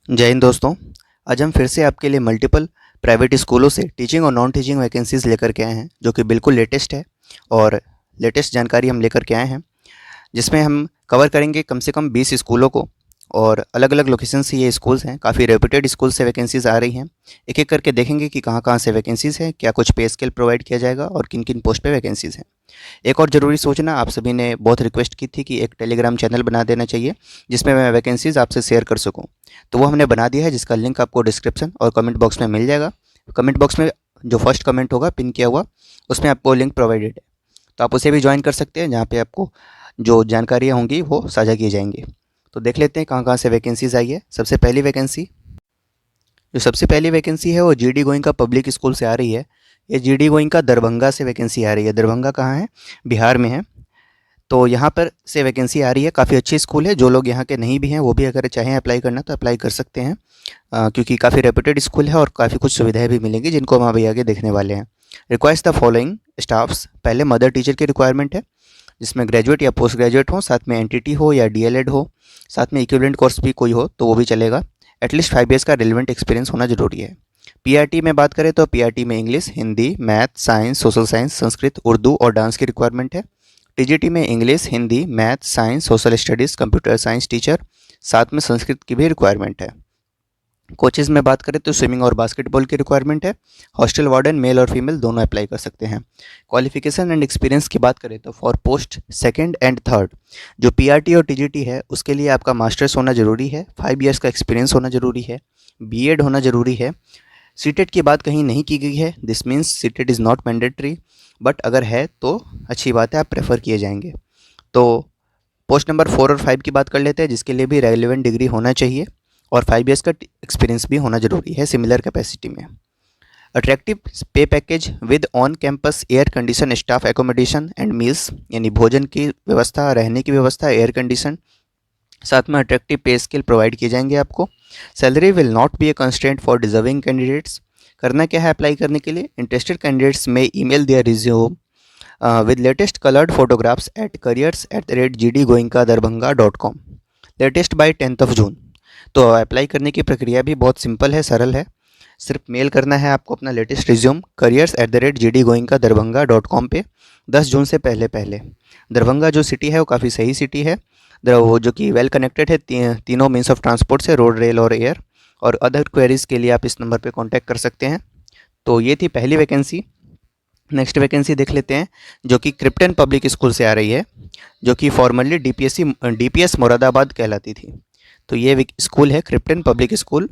जय हिंद दोस्तों। आज हम फिर से आपके लिए मल्टीपल प्राइवेट स्कूलों से टीचिंग और नॉन टीचिंग वैकेंसीज़ लेकर के आए हैं, जो कि बिल्कुल लेटेस्ट है और लेटेस्ट जानकारी हम लेकर के आए हैं, जिसमें हम कवर करेंगे कम से कम 20 स्कूलों को। और अलग-अलग लोकेशन से ये स्कूल्स हैं, काफ़ी रेप्यूटेड स्कूल से वैकेंसीज़ आ रही हैं। एक-एक करके देखेंगे कि कहाँ-कहाँ से वैकेंसीज़ हैं, क्या कुछ पे स्केल प्रोवाइड किया जाएगा और किन-किन पोस्ट पे वैकेंसीज़ हैं। एक और ज़रूरी सूचना, आप सभी ने बहुत रिक्वेस्ट की थी कि एक टेलीग्राम चैनल बना देना चाहिए, जिसमें मैं वैकेंसीज़ आपसे शेयर कर सकूँ। तो वो हमने बना दिया है, जिसका लिंक आपको डिस्क्रिप्शन और कमेंट बॉक्स में मिल जाएगा। कमेंट बॉक्स में जो फर्स्ट कमेंट होगा पिन किया हुआ, उसमें आपको लिंक प्रोवाइडेड है, तो आप उसे भी ज्वाइन कर सकते हैं, जहाँ पे आपको जो जानकारियाँ होंगी वो साझा की जाएंगी। तो देख लेते हैं कहाँ-कहाँ से वैकेंसीज़ आई है। सबसे पहली वैकेंसी है वो जीडी गोइंका पब्लिक स्कूल से आ रही है। ये जीडी गोइंका दरभंगा से वैकेंसी आ रही है। दरभंगा कहाँ है? बिहार में है। तो यहाँ पर से वैकेंसी आ रही है। काफ़ी अच्छी स्कूल है। जो लोग यहाँ के नहीं भी हैं, वो भी अगर चाहें अप्लाई करना तो अप्लाई कर सकते हैं, क्योंकि काफ़ी रेप्यूटेड स्कूल है और काफ़ी कुछ सुविधाएं भी मिलेंगी, जिनको हम अभी आगे देखने वाले हैं। Requires the following staffs. पहले मदर टीचर की रिक्वायरमेंट है, जिसमें ग्रेजुएट या पोस्ट ग्रेजुएट हो, साथ में एनटीटी हो या डीएलएड हो, साथ में इक्विवेलेंट कोर्स भी कोई हो तो वो भी चलेगा। एटलीस्ट 5 ईयर्स का रिलेवेंट एक्सपीरियंस होना ज़रूरी है। पीआरटी में बात करें तो पीआरटी में English, Hindi, math, science, social science, Sanskrit, Urdu और डांस की रिक्वायरमेंट है। टीजीटी में English, Hindi, math, science, social studies, computer science teacher, साथ में संस्कृत की भी रिक्वायरमेंट है। कोचेज़ में बात करें तो स्विमिंग और बास्केटबॉल की रिक्वायरमेंट है। हॉस्टल वार्डन मेल और फीमेल दोनों अप्लाई कर सकते हैं। क्वालिफिकेशन एंड एक्सपीरियंस की बात करें तो for post second and third, जो पीआरटी और टीजीटी है, उसके लिए आपका मास्टर्स होना ज़रूरी है, 5 ईयर्स का एक्सपीरियंस होना ज़रूरी है, बीएड होना ज़रूरी है। सीटेट की बात कहीं नहीं की गई है, this means CTET is not mandatory, but अगर है तो अच्छी बात है, आप प्रेफर किए जाएंगे। तो पोस्ट नंबर 4 और 5 की बात कर लेते हैं, जिसके लिए भी रेलिवेंट डिग्री होना चाहिए और 5 ईयर्स का एक्सपीरियंस भी होना ज़रूरी है सिमिलर कैपेसिटी में। अट्रैक्टिव पे package with on campus air condition staff accommodation and meals, यानी भोजन की व्यवस्था, रहने की व्यवस्था, एयर कंडीशन, साथ में अट्रैक्टिव पे स्केल प्रोवाइड किए जाएंगे आपको। Salary will not be A constraint for deserving candidates. करना क्या है अप्लाई करने के लिए? इंटरेस्टेड कैंडिडेट्स में email there resume with latest colored photographs at careers@gdgoenka.darbhanga.com, latest by 10 जून। तो अप्लाई करने की प्रक्रिया भी बहुत सिंपल है, सरल है। सिर्फ मेल करना है आपको अपना लेटेस्ट रिज्यूम careers@gdgoenka.darbhanga.com पे 10 जून से पहले पहले। दरभंगा जो सिटी है वो काफ़ी सही सिटी है, वो जो कि वेल कनेक्टेड है तीनों मीन्स ऑफ ट्रांसपोर्ट से, रोड, रेल और एयर। और अदर क्वेरीज़ के लिए आप इस नंबर पे कांटेक्ट कर सकते हैं। तो ये थी पहली वैकेंसी। नेक्स्ट वैकेंसी देख लेते हैं, जो कि क्रिप्टन पब्लिक स्कूल से आ रही है, जो कि फॉर्मली डीपीएस मुरादाबाद कहलाती थी। तो ये स्कूल है क्रिप्टन पब्लिक स्कूल।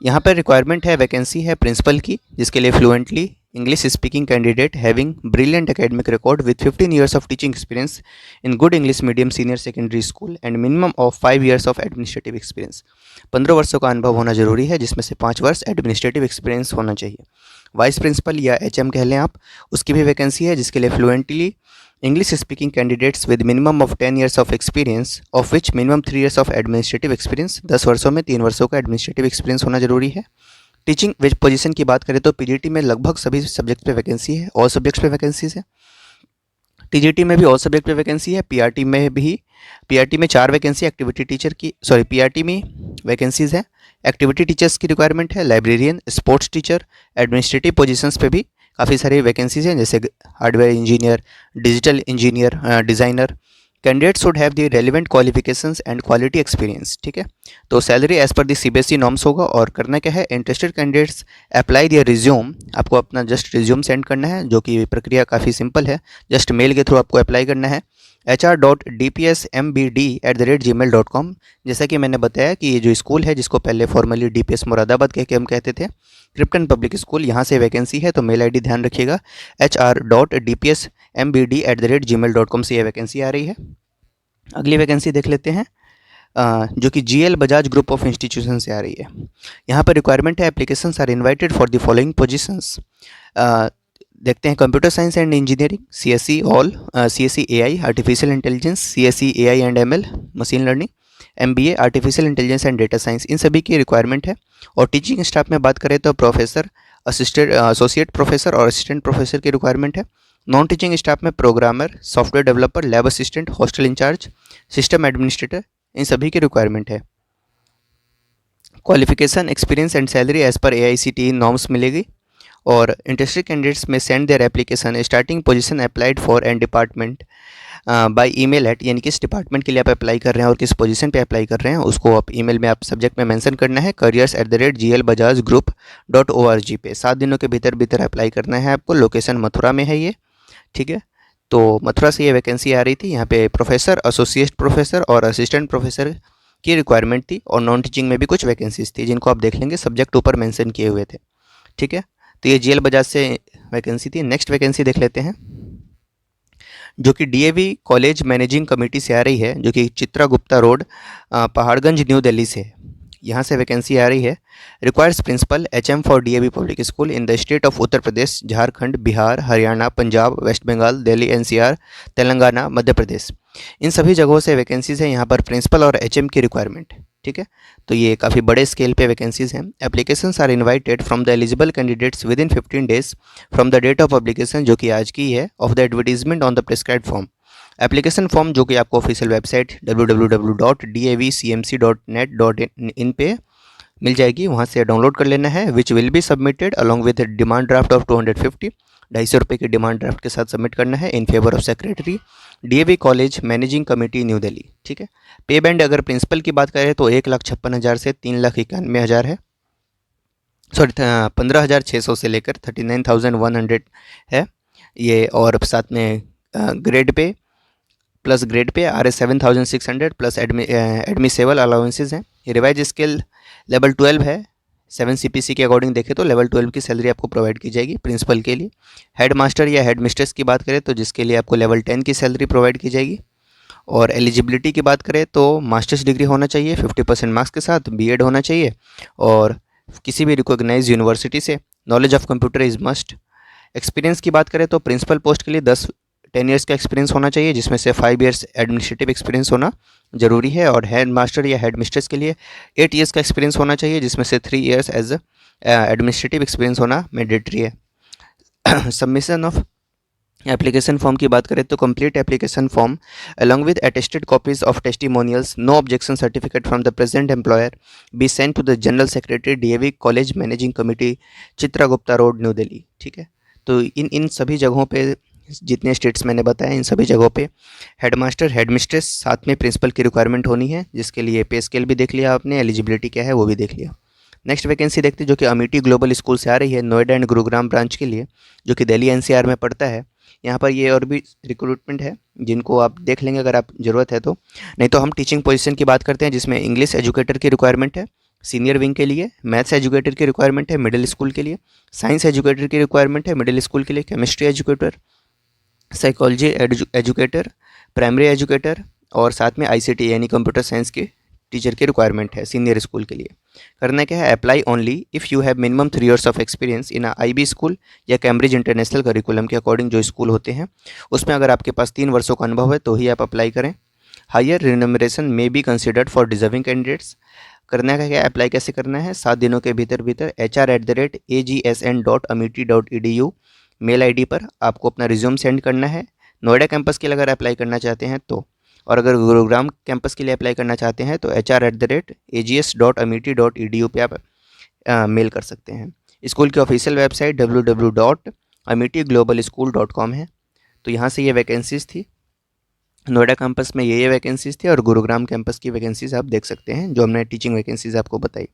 यहाँ पर रिक्वायरमेंट है, वैकेंसी है प्रिंसिपल की, जिसके लिए fluently English speaking candidate having brilliant academic record with 15 years of teaching experience in good English medium senior secondary school and minimum of 5 years of administrative experience. 15 वर्षों का अनुभव होना जरूरी है, जिसमें से 5 वर्ष एडमिनिस्ट्रेटिव एक्सपीरियंस होना चाहिए। वाइस प्रिंसिपल या एचएम कह लें आप, उसकी भी वैकेंसी है, जिसके लिए fluently English speaking candidates with minimum of 10 years of experience, of which minimum 3 years of administrative experience. 10 वर्षों में 3 वर्षों का एडमिनिस्ट्रेटिव एक्सपीरियंस होना जरूरी है। टीचिंग विच पोजीशन की बात करें तो पीजीटी में लगभग सभी सब्जेक्ट पे वैकेंसी है, ऑल सब्जेक्ट्स पे वैकेंसीज है। टीजीटी में भी ऑल सब्जेक्ट पे वैकेंसी है। पीआरटी में 4 वैकेंसी एक्टिविटी टीचर की, पीआरटी में वैकेंसीज है। एक्टिविटी टीचर्स की रिक्वायरमेंट है, librarian, sports teacher. Administrative positions पे भी काफ़ी सारी वैकेंसीज हैं, जैसे hardware engineer, digital engineer, designer. Candidate should have the relevant qualifications and quality experience. ठीक है, तो salary as per the CBSE norms होगा। और करना क्या है, इंटरेस्टेड कैंडिडेट्स अप्लाई दियर रिज्यूम। आपको अपना जस्ट रिज्यूम सेंड करना है, जो कि प्रक्रिया काफ़ी सिंपल है, जस्ट मेल के थ्रू आपको अप्लाई करना है hr.dpsmbd@gmail.com। जैसा कि मैंने बताया कि ये जो स्कूल है, जिसको पहले फॉर्मली डीपीएस मुरादाबाद कह के हम कहते थे, क्रिप्टन पब्लिक स्कूल, यहाँ से वैकेंसी है। तो मेल आईडी ध्यान रखिएगा, hr.dpsmbd@gmail.com से ये वैकेंसी आ रही है। अगली वैकेंसी देख लेते हैं, जो कि GL Bajaj group of institution से आ रही है। यहाँ पर रिक्वायरमेंट है, applications are invited for the following positions. देखते हैं, computer science and engineering, CSC all, CSC AI artificial intelligence, CSC AI and ML machine learning, MBA artificial intelligence and data science, इन सभी की रिक्वायरमेंट है। और teaching staff में बात करें तो प्रोफेसर, असिस्टेंट, एसोसिएट प्रोफेसर और असिस्टेंट प्रोफेसर की रिक्वायरमेंट है। नॉन टीचिंग स्टाफ में programmer, software developer, lab assistant, hostel incharge, system administrator, इन सभी की रिक्वायरमेंट है। Qualification, experience and salary as per AICTE norms मिलेगी। और interested candidates may send their application starting position applied for and department by email at, यानी किस department के लिए आप अप्लाई कर रहे हैं और किस पोजीशन पे अप्लाई कर रहे हैं उसको आप ईमेल में आप सब्जेक्ट में मेंशन करना है careers@glbajajgroup.org पे। 7 दिनों के भीतर भीतर अप्लाई करना है आपको। लोकेशन मथुरा में है ये, ठीक है। तो मथुरा से ये वैकेंसी आ रही थी। यहाँ पे प्रोफेसर, एसोसिएट प्रोफेसर और असिस्टेंट प्रोफेसर की रिक्वायरमेंट थी, और नॉन टीचिंग में भी कुछ वैकेंसीज थी जिनको आप देख लेंगे, सब्जेक्ट ऊपर मेंशन किए हुए थे, ठीक है। तो ये GL बजाज से वैकेंसी थी। नेक्स्ट वैकेंसी देख लेते हैं जो कि DAV कॉलेज मैनेजिंग कमेटी से आ रही है, जो कि चित्रा गुप्ता रोड, पहाड़गंज, न्यू दिल्ली से। यहाँ से वैकेंसी आ रही है। Requires principal HM for DAV public school in the state of Uttar Pradesh, Jharkhand, Bihar, Haryana, Punjab, West Bengal, Delhi NCR, Telangana, Madhya Pradesh. इन सभी जगहों से वैकेंसीज़ हैं। यहाँ पर प्रिंसिपल और HM की रिक्वायरमेंट, ठीक है। तो ये काफ़ी बड़े स्केल पे वैकेंसीज़ हैं। Applications are invited from the eligible candidates with in 15 days from the date of application, जो कि आज की है, of the advertisement on the prescribed form. Application form जो कि आपको ऑफिशियल वेबसाइट www.davcmc.net.in पे मिल जाएगी, वहाँ से डाउनलोड कर लेना है। Which will be submitted along with demand draft of 250, 250 रुपये की डिमांड ड्राफ्ट के साथ सबमिट करना है in favour of secretary, DAV college managing committee, new Delhi, ठीक है। पे बैंड अगर प्रिंसिपल की बात करें तो 1,56,000 से 3,91,000 है, सॉरी 15,600 से लेकर 39,100 है ये। और साथ में grade pay plus grade pay RS 7,600 plus admissible allowances हैं। ये रिवाइज स्केल लेवल 12 है। 7 CPC के अकॉर्डिंग देखें तो लेवल 12 की सैलरी आपको प्रोवाइड की जाएगी प्रिंसिपल के लिए। हेड मास्टर या हेड मिस्ट्रेस की बात करें तो जिसके लिए आपको लेवल 10 की सैलरी प्रोवाइड की जाएगी। और एलिजिबिलिटी की बात करें तो मास्टर्स डिग्री होना चाहिए 50% मार्क्स के साथ, BEd होना चाहिए और किसी भी रिकॉग्नाइज यूनिवर्सिटी से। Knowledge of computer is must. Experience की बात करें तो प्रिंसिपल पोस्ट के लिए 10 ईयर्स का एक्सपीरियंस होना चाहिए, जिसमें से 5 ईयर्स एडमिनिस्ट्रेटिव एक्सपीरियंस होना जरूरी है। और हेड मास्टर या हेड मिस्ट्रेस के लिए 8 ईयर्स का एक्सपीरियंस होना चाहिए, जिसमें से 3 ईयर्स एज एडमिनिस्ट्रेटिव एक्सपीरियंस होना मैंडेटरी है। सबमिशन ऑफ एप्लीकेशन फॉर्म की बात करें तो complete application form along with attested copies of testimonials, no objection certificate from the present employer be sent to the general secretary, DAV college managing committee, Chitra Gupta road, New Delhi, ठीक है। तो इन सभी जगहों पे, जितने स्टेट्स मैंने बताया, इन सभी जगहों पे हेड मास्टर, हेड मिस्ट्रेस, साथ में प्रिंसिपल की रिक्वायरमेंट होनी है, जिसके लिए पे स्केल भी देख लिया आपने, एलिजिबिलिटी क्या है वो भी देख लिया। नेक्स्ट वैकेंसी देखते हैं जो कि अमेठी ग्लोबल स्कूल से आ रही है, नोएडा एंड गुरुग्राम ब्रांच के लिए, जो कि दिल्ली NCR में पड़ता है। यहाँ पर ये और भी रिक्रूटमेंट है जिनको आप देख लेंगे अगर आप ज़रूरत है तो। नहीं तो हम टीचिंग पोजीशन की बात करते हैं, जिसमें इंग्लिश एजुकेटर की रिक्वायरमेंट है सीनियर विंग के लिए, मैथ्स एजुकेटर की रिक्वायरमेंट है मिडिल स्कूल के लिए, साइंस एजुकेटर की रिक्वायरमेंट है मिडिल स्कूल के लिए, chemistry educator, psychology educator, primary educator और साथ में ICT यानी कंप्यूटर साइंस के टीचर की रिक्वायरमेंट है सीनियर स्कूल के लिए। करना क्या है, apply only if you have minimum 3 years of experience in IB school या कैम्ब्रिज इंटरनेशनल करिकुलम के अकॉर्डिंग जो स्कूल होते हैं उसमें अगर आपके पास 3 वर्षों का अनुभव है तो ही आप अप्लाई करें। Higher remuneration may be considered for deserving candidates. करना क्या है, अप्लाई कैसे करना है, 7 दिनों के भीतर भीतर HR@agsn.amethi.edu मेल ID पर आपको अपना रिज्यूम सेंड करना है। नोएडा कैंपस के लिए अगर अप्लाई करना चाहते हैं तो, और अगर गुरुग्राम कैंपस के लिए अप्लाई करना चाहते हैं तो HR@ags.amethi.edu पे आप मेल कर सकते हैं। स्कूल की ऑफिशियल वेबसाइट www.amethi-global-school.com है। तो यहाँ से ये वैकेंसीज़ थी। नोएडा कैंपस में ये वैकेंसीज़ थी और गुरुग्राम कैंपस की वैकेंसीज़ आप देख सकते हैं जो हमने टीचिंग वैकेंसीज़ आपको बताई।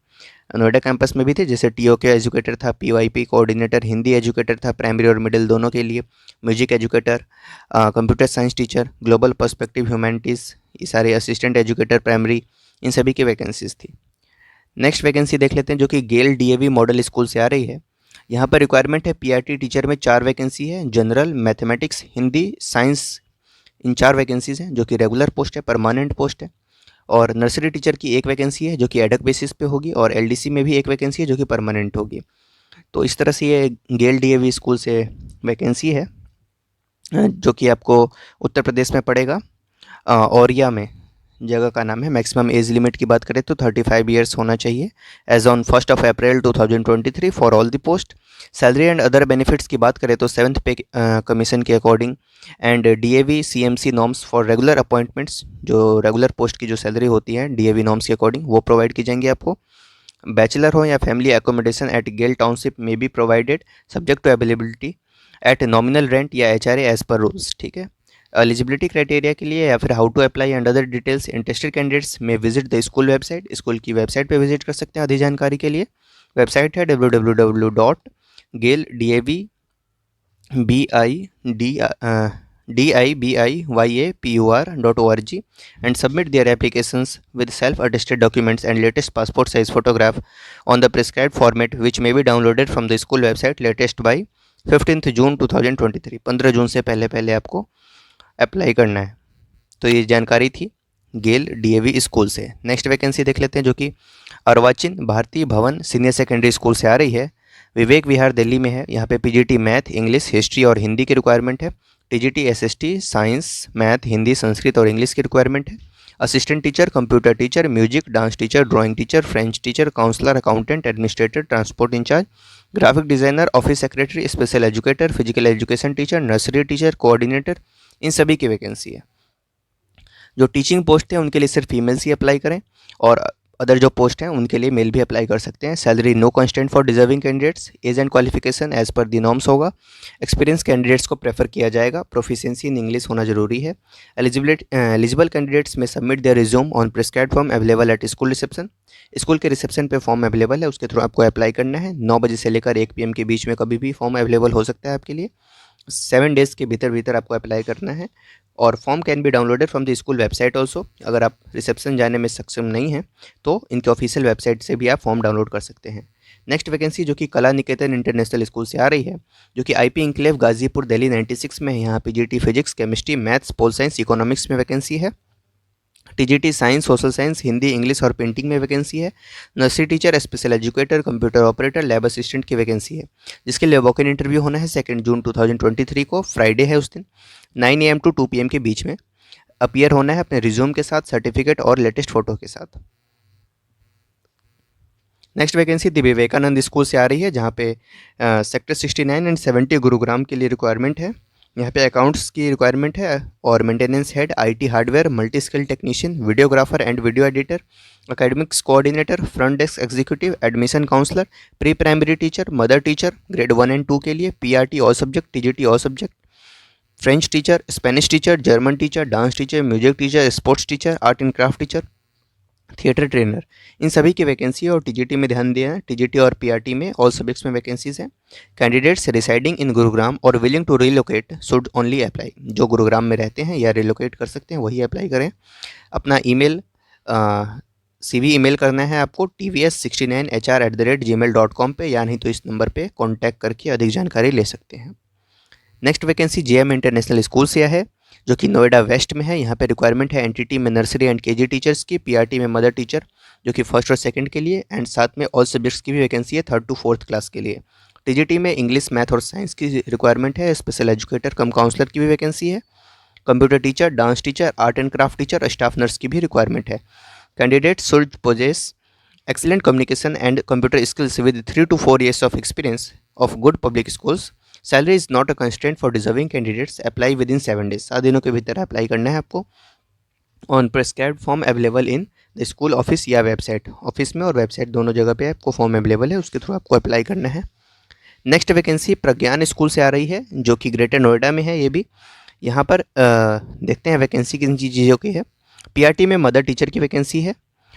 नोएडा कैंपस में भी थे, जैसे TOK एजुकेटर था, PYP कोऑर्डिनेटर, हिंदी एजुकेटर था प्राइमरी और मिडिल दोनों के लिए, music educator, computer science teacher, global perspective humanities, ये सारे असिस्टेंट एजुकेटर प्राइमरी, इन सभी की वैकेंसीज़ थी। नेक्स्ट वैकेंसी देख लेते हैं जो कि गेल DAV मॉडल स्कूल से आ रही है। यहाँ पर रिक्वायरमेंट है PRT टीचर में 4 वैकेंसी है, जनरल, मैथमेटिक्स, हिंदी, साइंस, इन 4 वैकेंसीज़ हैं जो कि रेगुलर पोस्ट है, परमानेंट पोस्ट है। और नर्सरी टीचर की 1 वैकेंसी है जो कि एडक बेसिस पे होगी, और LDC में भी 1 वैकेंसी है जो कि परमानेंट होगी। तो इस तरह से ये गेल DAV स्कूल से वैकेंसी है जो कि आपको उत्तर प्रदेश में पड़ेगा। औरिया में जगह का नाम है। मैक्सिमम एज लिमिट की बात करें तो 35 ईयर्स होना चाहिए age on 1 April 2023 for all the post. Salary and other benefits की बात करें तो 7th पे कमीशन के according and DAV CMC norms for regular appointments, जो रेगुलर पोस्ट की जो सैलरी होती है DAV नॉर्म्स के अकॉर्डिंग वो प्रोवाइड की जाएंगी आपको। बैचलर हो या family accommodation at GAIL township में be provided subject to availability at nominal rent या HRA एज पर रूल्स। ठीक है, एलिजिबिलिटी क्राइटेरिया के लिए या फिर how to apply and other details interested candidates may visit the school website, school की website पे विजिट कर सकते हैं अधिक जानकारी के लिए। वेबसाइट है www.galdibyapur.org and submit their applications with self-attested documents and latest passport size photograph on the prescribed format which may be downloaded from the school website latest by 15th June 2023। 15 जून से पहले पहले आपको अप्लाई करना है। तो ये जानकारी थी गेल DAV स्कूल से। नेक्स्ट वैकेंसी देख लेते हैं जो कि अर्वाचीन भारतीय भवन सीनियर सेकेंडरी स्कूल से आ रही है। विवेक विहार दिल्ली में है। यहाँ पे PGT मैथ, इंग्लिश, हिस्ट्री और हिंदी की रिक्वायरमेंट है। TGT SST science, math, Hindi, Sanskrit और इंग्लिश की रिक्वायरमेंट है। Assistant teacher, computer teacher, music, dance teacher, drawing teacher, French teacher, counsellor, accountant, administrator, transport incharge, graphic designer, office secretary, special educator, physical education teacher, nursery teacher, coordinator, इन सभी की vacancy है। जो teaching post है उनके लिए सिर्फ females ही apply करें और अदर जो पोस्ट हैं उनके लिए मेल भी अप्लाई कर सकते हैं। Salary no constraint for deserving candidates. Age and qualification as per the norms होगा। एक्सपीरियंस कैंडिडेट्स को प्रेफर किया जाएगा। प्रोफिशिएंसी इन इंग्लिश होना जरूरी है। Eligible candidates may submit their resume on prescribed form available at school reception. School के reception पे form available है, उसके थ्रू आपको अप्लाई करना है। 9 बजे से लेकर 1 PM के बीच में कभी भी फॉर्म अवेलेबल हो सकता है आपके लिए। 7 डेज़ के भीतर आपको अप्लाई करना है और form can be downloaded from the school website also. अगर आप रिसेप्शन जाने में सक्षम नहीं हैं तो इनके ऑफिशियल वेबसाइट से भी आप फॉर्म डाउनलोड कर सकते हैं। नेक्स्ट वैकेंसी जो कि कला निकेतन इंटरनेशनल स्कूल से आ रही है, जो कि IP इंक्लेव गाजीपुर दिल्ली 96 में है। यहाँ PGT physics, chemistry, maths, pol science, economics में वैकेंसी है। TGT science, social science, Hindi, English और पेंटिंग में वैकेंसी है। Nursery teacher, special educator, computer operator, lab assistant की वैकेंसी है, जिसके लिए वॉक इन इंटरव्यू होना है 2 जून 2023 को, फ्राइडे है उस दिन, 9 AM to 2 PM के बीच में। अपीयर होना है अपने रिज्यूम के साथ, सर्टिफिकेट और लेटेस्ट फोटो के साथ। नेक्स्ट वैकेंसी दी विवेकानंद स्कूल से आ रही है, जहाँ पे सेक्टर 69 एंड 70 गुरुग्राम के लिए रिक्वायरमेंट है। यहाँ पे अकाउंट्स की रिक्वायरमेंट है और maintenance head, IT hardware, multi skill technician, videographer and video editor, academics coordinator, front desk executive, admission counsellor, pre primary teacher, mother teacher grade 1 and 2 के लिए, PRT all subject, TGT all subject, French teacher, Spanish teacher, German teacher, dance teacher, music teacher, sports teacher, art and craft teacher, theatre trainer, इन सभी की vacancy है। और TGT में ध्यान दिया है, TGT और PRT में ऑल सब्जेक्ट्स में वैकेंसीज हैं। कैंडिडेट्स रिसाइडिंग इन गुरुग्राम और willing to relocate should only apply. जो गुरुग्राम में रहते हैं या रिलोकेट कर सकते हैं वही अप्लाई करें। अपना ईमेल CV ईमेल करना है आपको tvs69hr@gmail.com पे, या नहीं तो इस नंबर पे कॉन्टैक्ट करके अधिक जानकारी ले सकते हैं। Next vacancy JM international school से है, जो कि नोएडा वेस्ट में है। यहाँ पे रिक्वायरमेंट है NTT में नर्सरी एंड KG टीचर्स की, PRT में मदर टीचर जो कि फर्स्ट और सेकंड के लिए, एंड साथ में ऑल सब्जेक्ट्स की भी वैकेंसी है 3rd to 4th क्लास के लिए। TGT में इंग्लिश, मैथ और साइंस की रिक्वायरमेंट है। स्पेशल एजुकेटर कम काउंसलर की भी वैकेंसी है। Computer teacher, dance teacher, art and craft teacher, staff nurse की भी रिक्वायरमेंट है। Candidate should possess excellent communication and computer skills with 3 to 4 years of experience of good public schools. Salary is not a constraint for deserving candidates. Apply within 7 days। 7 दिनों के भीतर apply करना है आपको। On prescribed form available in the school office या website. Office में और website दोनों जगह पे आपको फॉर्म अवेलेबल है, उसके थ्रू आपको अप्लाई करना है। नेक्स्ट वैकेंसी प्रज्ञान स्कूल से आ रही है, जो कि ग्रेटर नोएडा में है। ये भी यहाँ पर देखते हैं वैकेंसी किन चीज़ों की है। PRT में मदर टीचर की वैकेंसी है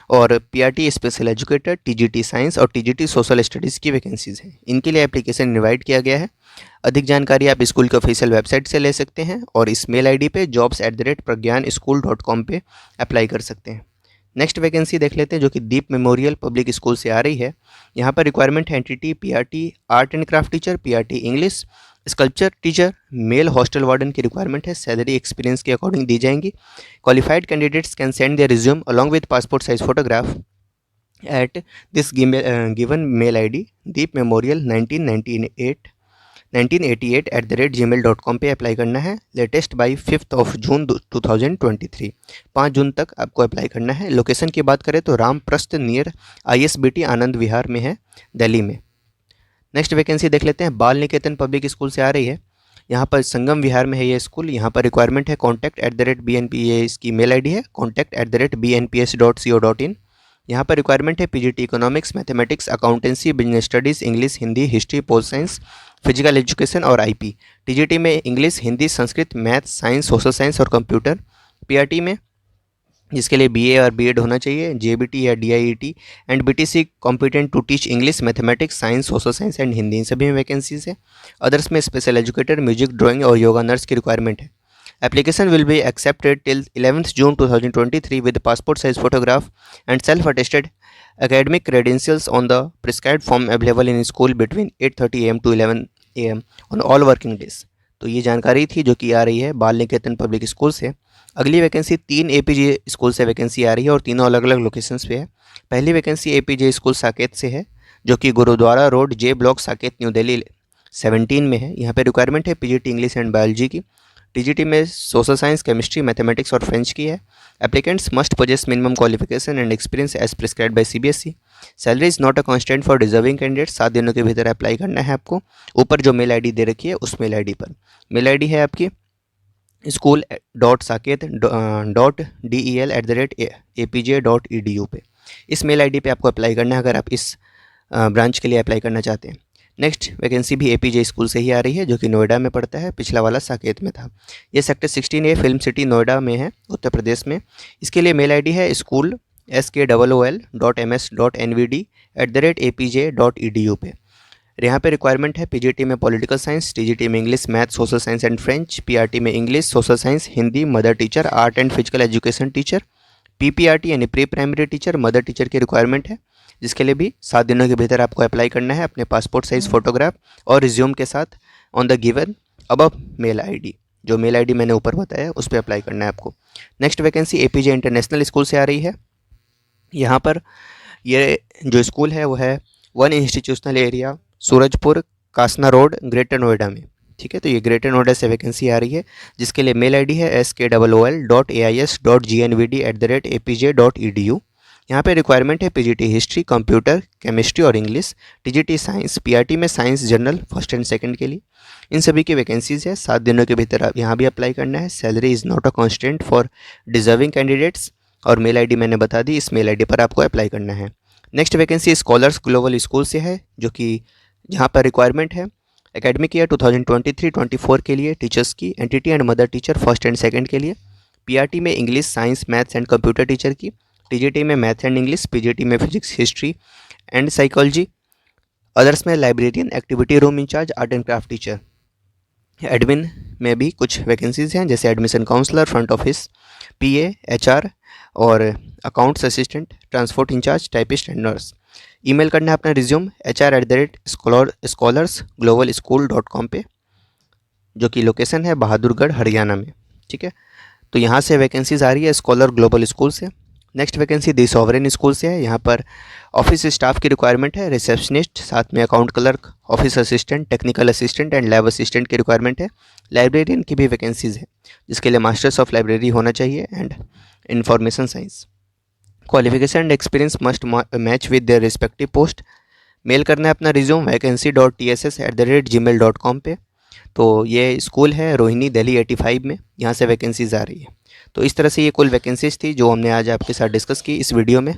और PRT special educator, TGT science और TGT सोशल स्टडीज़ की वैकेंसीज़ हैं। इनके लिए एप्लीकेशन इनवाइट किया गया है। अधिक जानकारी आप स्कूल के ऑफिशियल वेबसाइट से ले सकते हैं और इस मेल ID पे jobs@pragyanschool.com पे अप्लाई कर सकते हैं। नेक्स्ट वैकेंसी देख लेते हैं, जो कि दीप मेमोरियल पब्लिक स्कूल से आ रही है। यहाँ पर रिक्वायरमेंट है NTT PRT art and craft teacher, PRT English, sculpture teacher, male hostel warden की रिक्वायरमेंट है। सैलरी एक्सपीरियंस के अकॉर्डिंग दी जाएंगी। Qualified candidates can send their resume along with passport size photograph at this given mail ID deepmemorial1988@gmail.com पे apply करना है। Latest by 5 जून 2023, 5 जून तक आपको अप्लाई करना है। लोकेशन की बात करें तो रामप्रस्थ नियर ISBT आनंद विहार में है, दिल्ली में। नेक्स्ट वैकेंसी देख लेते हैं, बाल निकेतन पब्लिक स्कूल से आ रही है। यहाँ पर संगम विहार में है ये स्कूल। यहाँ पर रिक्वायरमेंट है contact@bnp, ये इसकी मेल ID है contact@bnps.co.in। यहाँ पर रिक्वायरमेंट है PGT economics, mathematics, accountancy, business studies, English, Hindi, history, pol science, physical education और आईपी। टीजीटी में English, Hindi, Sanskrit, math, science, social science और कंप्यूटर। पीआरटी में जिसके लिए बीए और बीएड होना चाहिए, जेबीटी या DIET and BTC competent to teach English, mathematics, science, social science and Hindi, इन सभी में वैकेंसीज है। अदर्स में स्पेशल एजुकेटर, म्यूजिक, ड्राइंग और योगा नर्स की रिक्वायरमेंट है। Application will be accepted till 11th June 2023 with passport size photograph and self-attested academic credentials on the prescribed form available in school between 8:30 AM to 11 AM on all working days। तो ये जानकारी थी जो कि आ रही है बाल निकेतन पब्लिक स्कूल से। अगली वैकेंसी 3 एपीजे स्कूल से वैकेंसी आ रही है और तीनों अलग अलग लोकेशंस पे है। पहली वैकेंसी एपीजे स्कूल साकेत से है जो कि Gurudwara road, J block, Saket, New Delhi 17 में है। यहाँ पे रिक्वायरमेंट है पीजीटी इंग्लिश एंड बायोलॉजी की। टीजीटी में सोशल साइंस, केमिस्ट्री, मैथमेटिक्स और फ्रेंच की है। Applicants must possess minimum qualification and experience as prescribed by CBSE. Salary is not a constant for deserving candidate. 7 दिनों के भीतर अप्लाई करना है आपको। ऊपर जो मेल आईडी दे रखी है उस मेल आईडी पर। मेल आईडी है आपकी school.saket.del@apj.edu पे। इस मेल आईडी पे आपको अप्लाई करना है अगर आप इस ब्रांच के लिए अप्लाई करना चाहते हैं। नेक्स्ट वैकेंसी भी एपीजे स्कूल से ही आ रही है जो कि नोएडा में पड़ता है, पिछला वाला साकेत में था। ये sector 16A film city Noida में है, उत्तर प्रदेश में। इसके लिए मेल आईडी है school.ms.nvd@apj.edu पे। यहाँ पे रिक्वायरमेंट है पीजीटी में पॉलिटिकल साइंस, टीजीटी में English, math, social science and French, PRT में English, social science, Hindi, mother teacher, art and physical education teacher, PPRT यानी pre primary teacher, mother teacher की रिक्वायरमेंट है, जिसके लिए भी 7 दिनों के भीतर आपको अप्लाई करना है अपने पासपोर्ट साइज़ फोटोग्राफ और रिज्यूम के साथ on the given above mail ID. जो मेल आईडी मैंने ऊपर बताया उस पर अप्लाई करना है आपको। Next vacancy APJ international school से आ रही है। यहाँ पर ये जो स्कूल है वो है one institutional area, Surajpur, Kasna road, greater Noida में। ठीक है, तो ये ग्रेटर नोएडा से वैकेंसी आ रही है जिसके लिए मेल आईडी है skol.ais.gnvd@apj.edu। यहाँ पे रिक्वायरमेंट है पीजीटी हिस्ट्री, कंप्यूटर, केमिस्ट्री और इंग्लिश, टीजीटी साइंस, पीआरटी में science general first and second के लिए। इन सभी की वैकेंसीज है। 7 दिनों के भीतर आप यहाँ भी अप्लाई करना है। Salary is not a constant for deserving candidates और मेल आईडी मैंने बता दी, इस मेल आईडी पर आपको अप्लाई करना है। Next vacancy scholars global school से है जो कि जहाँ पर रिक्वायरमेंट है एकेडमिक ईयर 2023-24 के लिए टीचर्स की, NTT and mother teacher first and second के लिए, पीआरटी में English, science, maths and computer teacher की, टीजीटी में मैथ एंड इंग्लिश, पीजीटी में physics, history and psychology. Others में librarian, activity room incharge, art and craft teacher. Admin में भी कुछ वैकेंसीज हैं जैसे admission counsellor, front office, PA, HR और accounts assistant, transport incharge, typist and nurse. Email करना है अपना रिज्यूम hr@scholarsglobalschool.com पे, जो कि लोकेशन है बहादुरगढ़, हरियाणा में। ठीक है, तो यहाँ से वैकेंसीज आ रही है स्कॉलर ग्लोबल स्कूल से। नेक्स्ट वैकेंसी दी सॉवरेन स्कूल से है। यहाँ पर ऑफिस स्टाफ की रिक्वायरमेंट है, रिसेप्शनिस्ट, साथ में account clerk, office assistant, technical assistant and lab assistant की रिक्वायरमेंट है। लाइब्रेरियन की भी वैकेंसीज है जिसके लिए मास्टर्स ऑफ लाइब्रेरी होना चाहिए and information science. Qualification and experience must match with their respective post. Mail करना है अपना रिज्यूम vacancy.tss@gmail.com पे। तो ये स्कूल है रोहिणी, दिल्ली 85 में, यहाँ से वैकेंसीज आ रही है। तो इस तरह से ये कुल वैकेंसीज थी जो हमने आज आपके साथ डिस्कस की इस वीडियो में।